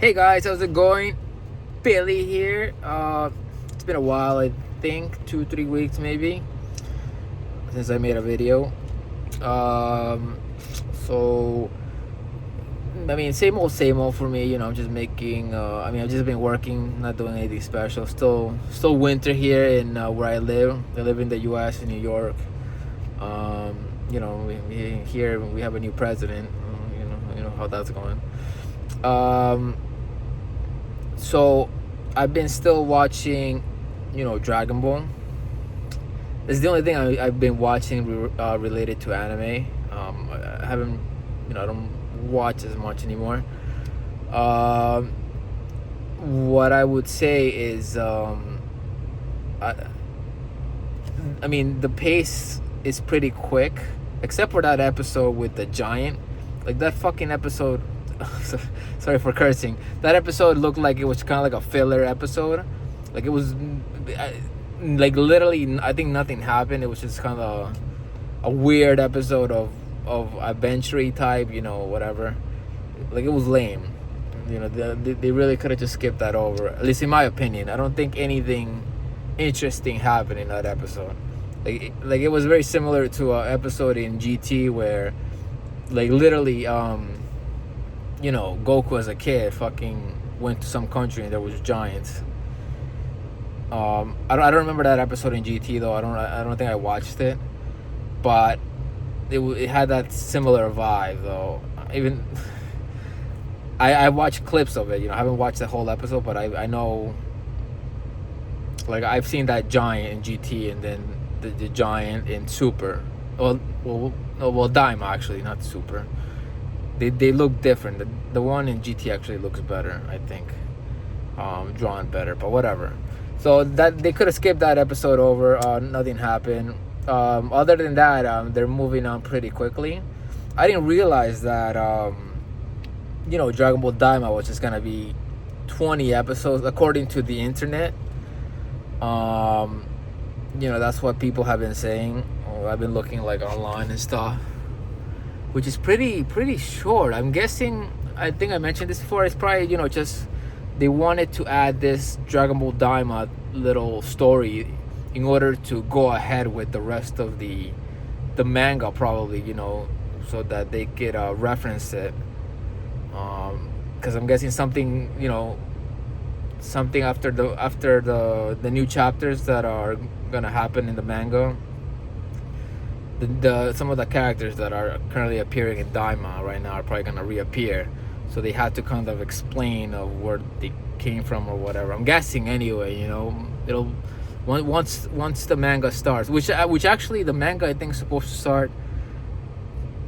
Hey guys, how's it going? Billy here. It's been a while, I think 2-3 weeks maybe since I made a video. So I mean, same old for me. I'm just making. I've just been working, not doing anything special. Still winter here in where I live. I live in the U.S. in New York. Here we have a new president. You know how that's going. So I've been still watching, Dragon Ball. It's the only thing I've been watching related to anime. I haven't, I don't watch as much anymore. What I would say is, the pace is pretty quick, except for that episode with the giant. Like that fucking episode. Sorry for cursing. That episode looked like it was kind of like a filler episode. Like it was, like literally, I think nothing happened. It was just kind of a weird episode of adventure type, whatever. Like it was lame. They really could have just skipped that over. At least in my opinion, I don't think anything interesting happened in that episode. Like it was very similar to an episode in GT where, like literally, Goku as a kid fucking went to some country and there was giants. I don't remember that episode in GT though. I don't think I watched it, but it had that similar vibe though. Even I watched clips of it. I haven't watched the whole episode, but I know. Like I've seen that giant in GT and then the giant in Super. Well, Daima actually, not Super. They look different. The one in GT actually looks better, I think. Drawn better, but whatever. So that they could have skipped that episode over. Nothing happened. Other than that, they're moving on pretty quickly. I didn't realize that Dragon Ball Daima was just gonna be 20 episodes according to the internet. That's what people have been saying. I've been looking like online and stuff, which is pretty short. I'm guessing, I think I mentioned this before, it's probably, just they wanted to add this Dragon Ball Daima little story in order to go ahead with the rest of the manga probably, so that they could reference it. Because I'm guessing something after the new chapters that are gonna happen in the manga. Some of the characters that are currently appearing in Daima right now are probably gonna reappear, so they had to kind of explain of where they came from or whatever. I'm guessing anyway. It'll once the manga starts, which actually the manga I think is supposed to start.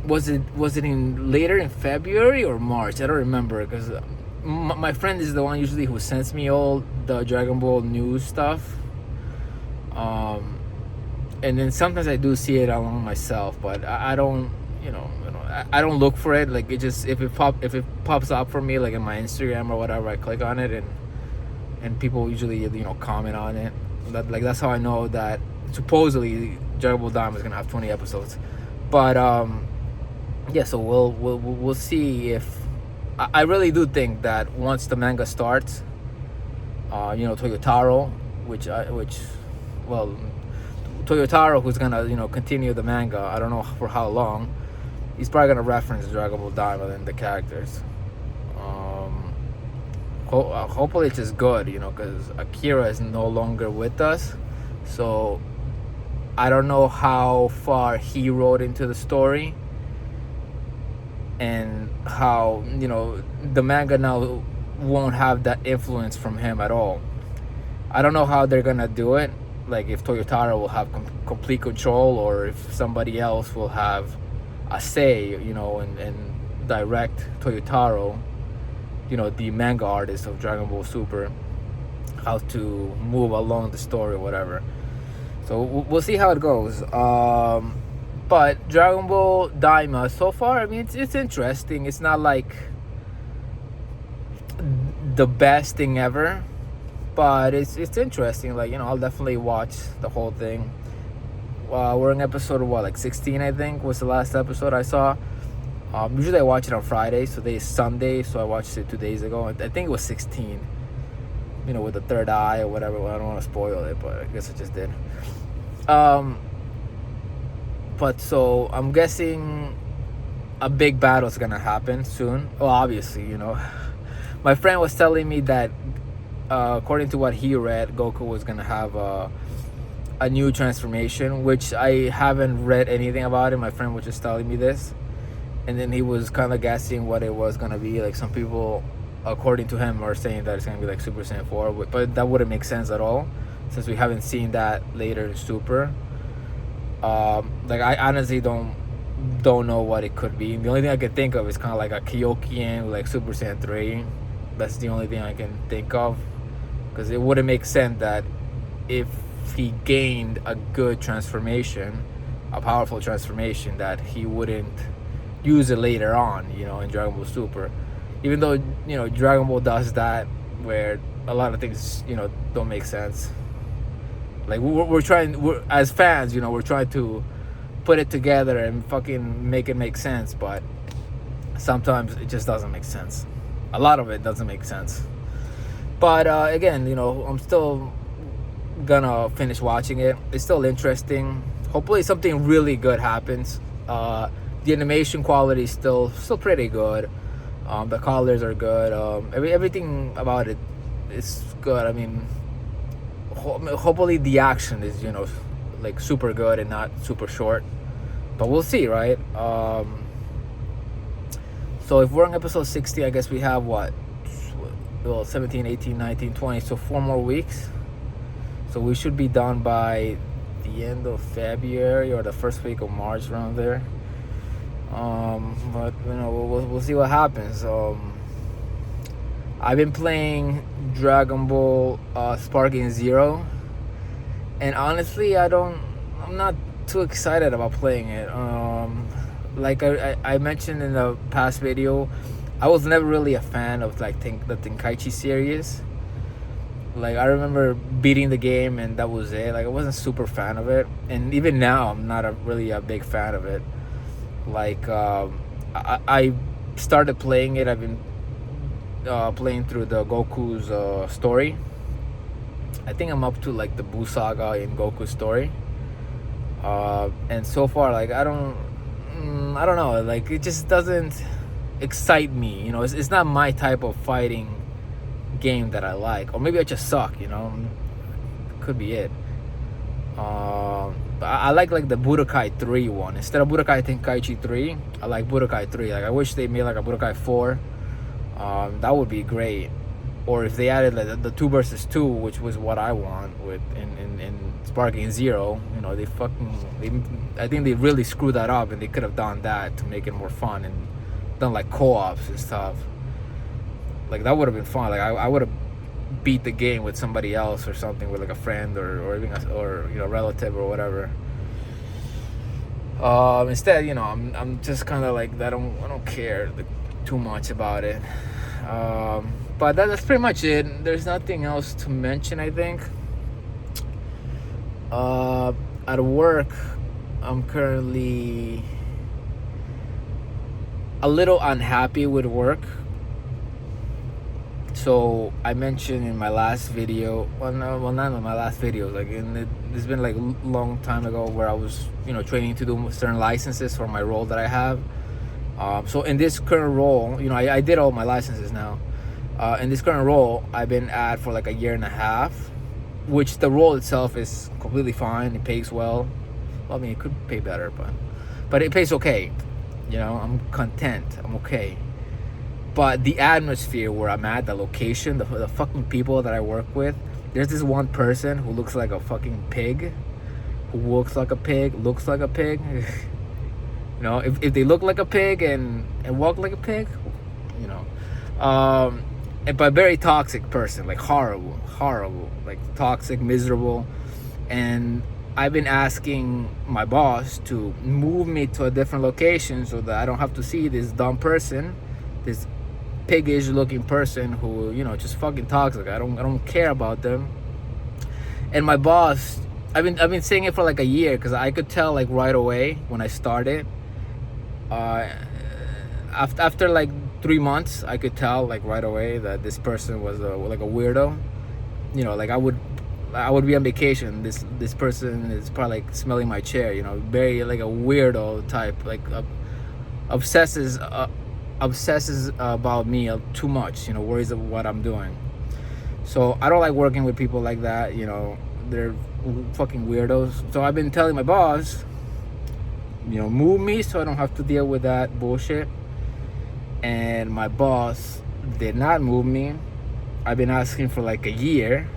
Was it later in February or March? I don't remember because my friend is the one usually who sends me all the Dragon Ball news stuff. And then sometimes I do see it along myself, but I don't, I don't look for it. Like it just if it pops up for me, like in my Instagram or whatever, I click on it and people usually comment on it. That's how I know that supposedly Dragon Ball Daima is gonna have 20 episodes. But yeah, so we'll see if I really do think that once the manga starts, Toyotaro, Toyotaro, who's gonna continue the manga, I don't know for how long, he's probably gonna reference Dragon Ball Daima and the characters. Hopefully it's just good, because Akira is no longer with us, so I don't know how far he wrote into the story and how the manga now won't have that influence from him at all. I don't know how they're gonna do it, like if Toyotaro will have complete control or if somebody else will have a say, and direct Toyotaro, the manga artist of Dragon Ball Super, how to move along the story or whatever. So we'll see how it goes. But Dragon Ball Daima, so far, it's interesting. It's not like the best thing ever, but it's interesting. Like I'll definitely watch the whole thing. We're in episode 16, I think was the last episode I saw. Usually I watch it on Friday, so today is Sunday, so I watched it 2 days ago. I think it was 16, with the third eye or whatever. Well, I don't want to spoil it, but I guess I just did. But so I'm guessing a big battle is gonna happen soon. Well, obviously, my friend was telling me that according to what he read, Goku was gonna have a new transformation, which I haven't read anything about it. My friend was just telling me this, and then he was kind of guessing what it was gonna be. Like, some people, according to him, are saying that it's gonna be like Super Saiyan 4, but that wouldn't make sense at all since we haven't seen that later in Super. Like, I honestly don't know what it could be. The only thing I can think of is kind of like a Kyokian, like Super Saiyan 3. That's the only thing I can think of, because it wouldn't make sense that if he gained a good transformation, a powerful transformation, that he wouldn't use it later on, in Dragon Ball Super. Even though, Dragon Ball does that, where a lot of things, don't make sense. Like, we're trying, as fans, we're trying to put it together and fucking make it make sense, but sometimes it just doesn't make sense. A lot of it doesn't make sense. But again, I'm still gonna finish watching it. It's still interesting. Hopefully something really good happens. The animation quality is still pretty good. The colors are good. Everything about it is good. I mean, hopefully the action is like super good and not super short, but we'll see, right? So if we're on episode 60, I guess we have 17, 18, 19, 20, so 4 more weeks. So we should be done by the end of February or the first week of March, around there. But we'll see what happens. I've been playing Dragon Ball Sparking Zero, and honestly, I'm not too excited about playing it. Like I mentioned in the past video, I was never really a fan of the Tenkaichi series. Like, I remember beating the game and that was it. Like, I wasn't super fan of it, and even now I'm not really a big fan of it. Like, I started playing it. I've been playing through the Goku's story. I think I'm up to like the Buu Saga in Goku's story, and so far, like, I don't know, like, it just doesn't excite me. It's not my type of fighting game that I like, or maybe I just suck. Could be it. I like the Budokai 3 one instead of Budokai Tenkaichi 3. I like Budokai 3. Like, I wish they made like a Budokai 4. That would be great. Or if they added like the 2 versus 2, which was what I want with in Sparking Zero. I think they really screwed that up, and they could have done that to make it more fun and done like co-ops and stuff. Like, that would have been fun. Like, I would have beat the game with somebody else or something, with like a friend or even a relative or whatever. Instead, I'm just kind of like, I don't care too much about it. But that's pretty much it. There's nothing else to mention, I think. At work, I'm currently a little unhappy with work. So I mentioned in my last video, not in my last video, like it's been like a long time ago, where I was training to do certain licenses for my role that I have. So in this current role, I did all my licenses now. In this current role, I've been at for like a year and a half, which the role itself is completely fine. It pays well. I mean, it could pay better, but it pays okay. I'm content. I'm okay. But the atmosphere where I'm at, the location, the fucking people that I work with, there's this one person who looks like a fucking pig, who walks like a pig, looks like a pig. If they look like a pig and walk like a pig, but very toxic person, like horrible, like toxic, miserable. And I've been asking my boss to move me to a different location so that I don't have to see this dumb person, this piggish looking person who just fucking toxic. I don't care about them. And my boss, I've been saying it for like a year, because I could tell like right away when I started. after like 3 months, I could tell like right away that this person was like a weirdo. You know, like I would be on vacation. This person is probably like smelling my chair. You know, very like a weirdo type, like obsesses about me too much. You know, worries of what I'm doing. So I don't like working with people like that. You know, they're fucking weirdos. So I've been telling my boss, you know, move me so I don't have to deal with that bullshit. And my boss did not move me. I've been asking for like a year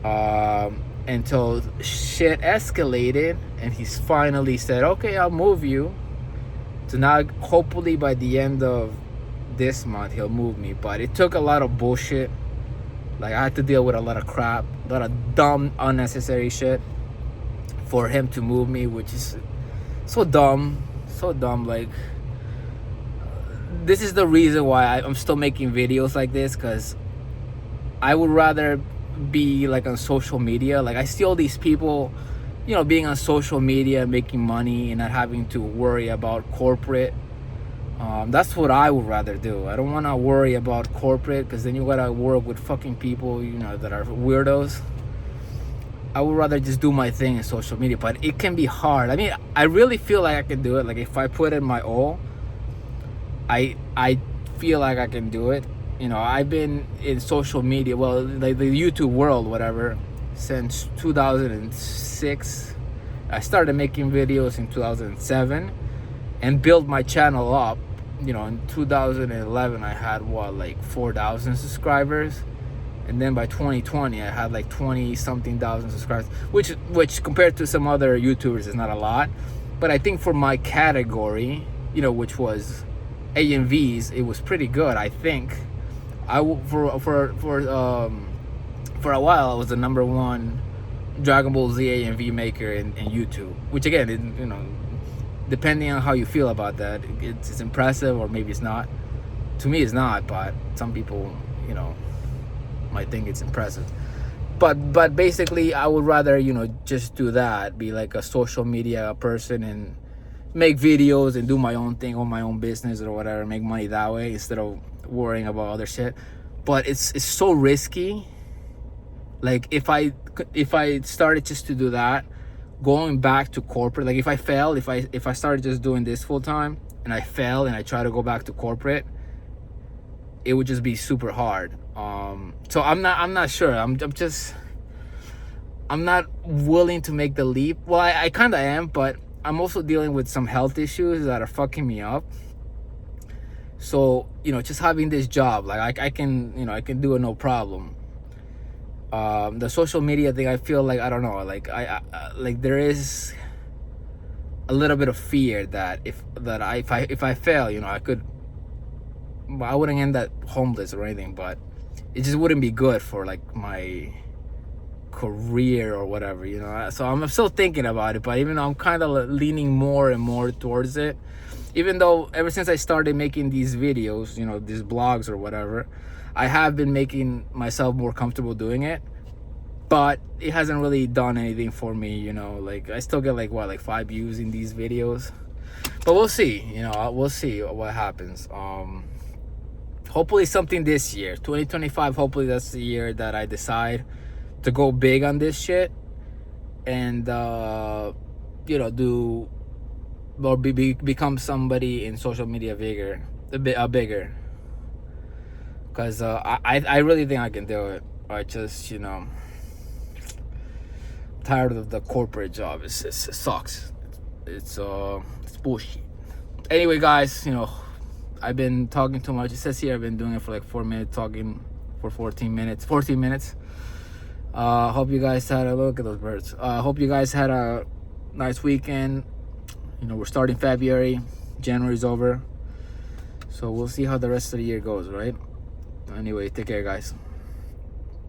until shit escalated, and he's finally said, okay, I'll move you. So now hopefully by the end of this month he'll move me. But it took a lot of bullshit. Like I had to deal with a lot of crap, a lot of dumb, unnecessary shit for him to move me, which is so dumb. Like, this is the reason why I'm still making videos like this, because I would rather be like on social media. Like I see all these people, you know, being on social media, making money and not having to worry about corporate. That's what I would rather do. I don't want to worry about corporate, because then you gotta work with fucking people, you know, that are weirdos. I would rather just do my thing in social media, but it can be hard. I mean, I really feel like I can do it. Like if I put in my all, I feel like I can do it. You know, I've been in social media, well, like the YouTube world, whatever, since 2006. I started making videos in 2007 and built my channel up. You know, in 2011 I had like 4,000 subscribers, and then by 2020 I had like 20 something thousand subscribers, which compared to some other YouTubers is not a lot, but I think for my category, you know, which was AMVs, it was pretty good. I think for a while I was the number one Dragon Ball Z AMV maker in YouTube, which again, you know, depending on how you feel about that, it's impressive, or maybe it's not. To me, it's not, but some people, you know, might think it's impressive. But basically, I would rather, you know, just do that, be like a social media person and make videos and do my own thing, own my own business or whatever, make money that way instead of worrying about other shit. But it's so risky. Like if I started just to do that, going back to corporate, like if I fail, if I started just doing this full time and I fail and I try to go back to corporate, it would just be super hard. So I'm not sure. I'm not willing to make the leap. Well, I kind of am, but I'm also dealing with some health issues that are fucking me up. So, you know, just having this job, like I can, you know, I can do it no problem. The social media thing, I feel like, I don't know, like I like there is a little bit of fear that if I fail, you know, I wouldn't end up homeless or anything, but it just wouldn't be good for like my career or whatever, you know. So I'm still thinking about it, but even though I'm kind of leaning more and more towards it, even though ever since I started making these videos, you know, these blogs or whatever, I have been making myself more comfortable doing it, but it hasn't really done anything for me, you know. Like I still get like 5 views in these videos, but we'll see, you know. We'll see what happens. Hopefully something this year, 2025, hopefully that's the year that I decide to go big on this shit and you know, do or become somebody in social media bigger, because I really think I can do it. I just, you know, tired of the corporate job. It sucks. It's bullshit. Anyway, guys, you know, I've been talking too much. It says here I've been doing it for like 4 minutes, talking for 14 minutes. Hope you guys had a look at those birds. Hope you guys had a nice weekend. You know, we're starting February, January's over, so we'll see how the rest of the year goes, right? Anyway, take care, guys.